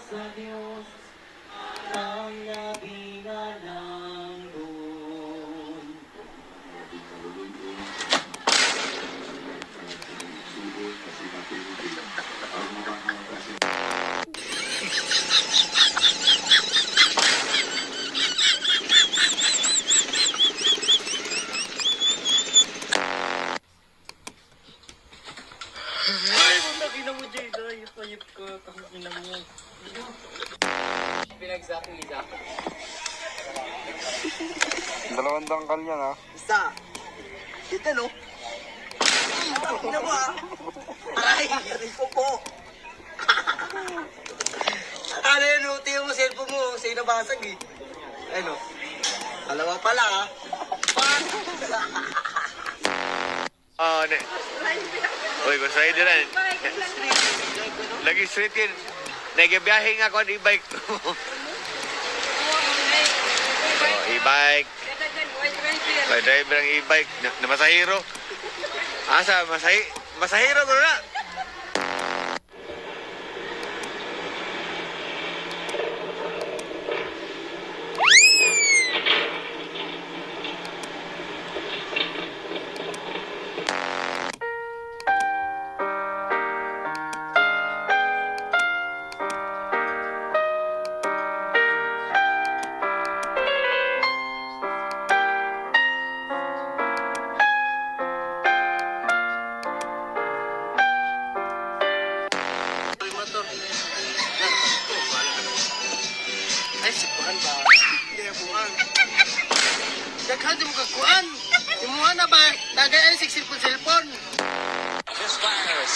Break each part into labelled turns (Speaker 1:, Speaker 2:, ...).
Speaker 1: sa Diyos ang nabinalanggon.
Speaker 2: Ay, ina mo, Jay. Ayop ka. Ina mo. Pinagsakilig ako.
Speaker 3: Dalawang dangkal yan, ha?
Speaker 2: Isa. Ito, no? Ina mo, ha? Aray! Aray po po. Ano yun, no? Tingnan mo, cellphone mo. Sa'yo nabasag, eh. Ano? Dalawa pala, ha?
Speaker 3: Ne. Uy, gusto rin din. Lagi street yun. Nagabiyahe nga ako ng e-bike. E-bike. May driver ng e-bike na masahiro. Asa, masahiro ko na.
Speaker 2: Ay, sipuan ba? Hindi, buwan. Daghan mo kakuan. Imuha na ba? Tagay ay cellphone.
Speaker 3: This virus.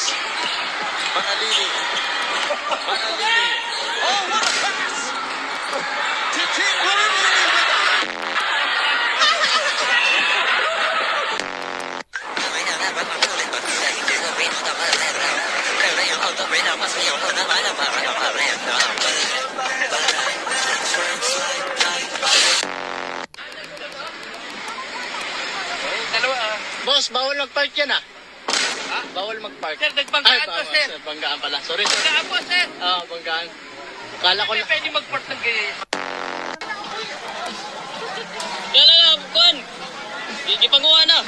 Speaker 3: Manalili. Manalili. Oh, what a pass! Titi,
Speaker 2: Boss, bawal mag-park yan, ah. Ha? Bawal mag-park.
Speaker 4: Sir, nagbanggaan po, sir.
Speaker 2: Sir, banggaan pala. Sorry, sir.
Speaker 4: Banggaan po, sir.
Speaker 2: Banggaan. Kala ko
Speaker 4: Hindi
Speaker 2: na.
Speaker 4: pwede mag-park ng ganyan. Kala na, Kuan. Ipanguha na.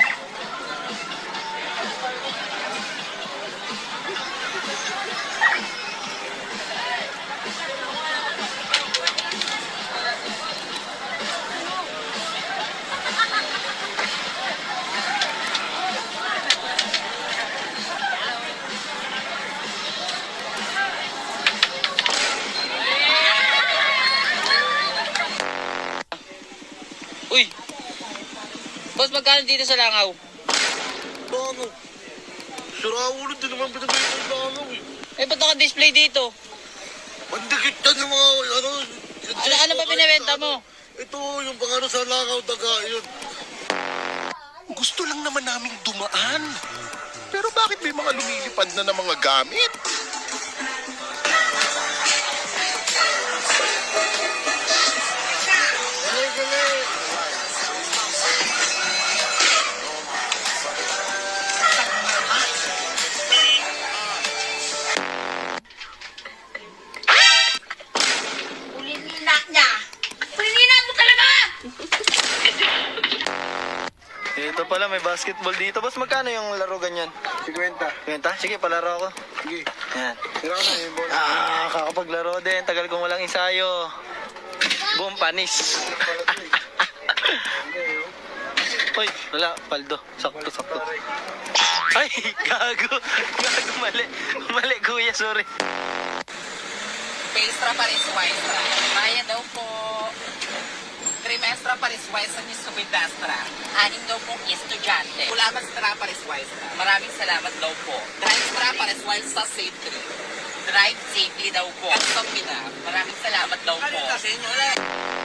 Speaker 4: Uy! Boss, magkano dito sa Langaw?
Speaker 3: Ano? Suraulo din naman pinagay ng langaw eh.
Speaker 4: Eh, ba't naka-display dito?
Speaker 3: Mandikit na ng mga
Speaker 4: Ano ba pinibenta mo?
Speaker 3: Ito yung pangano sa langaw daga yun.
Speaker 5: Gusto lang naman naming dumaan. Pero bakit may mga lumilipad na ng mga gamit?
Speaker 6: Ulinina niya! Ulinina mo talaga!
Speaker 2: Ito pala, may basketball dito. Boss, magkano yung laro ganyan?
Speaker 3: 50.
Speaker 2: Kwenta? Sige, palaro ako.
Speaker 3: Sige.
Speaker 2: Yan.
Speaker 3: Tira ko na yung bola.
Speaker 2: Kakapaglaro din. Tagal kong walang ensayo. Boom, panis. Uy, wala. Paldo. Sakto. Ay, gago. Mali. Mali, kuya. Sorry.
Speaker 6: Pestra pares waistra. Maya daw po. Trimestra pares waistra ni Subidastra. Anim daw pong estudyante. Ulamastra pares waistra. Maraming salamat daw po. Trimestra pares waistra safety. Drive safely daw po. At na. Maraming salamat daw po.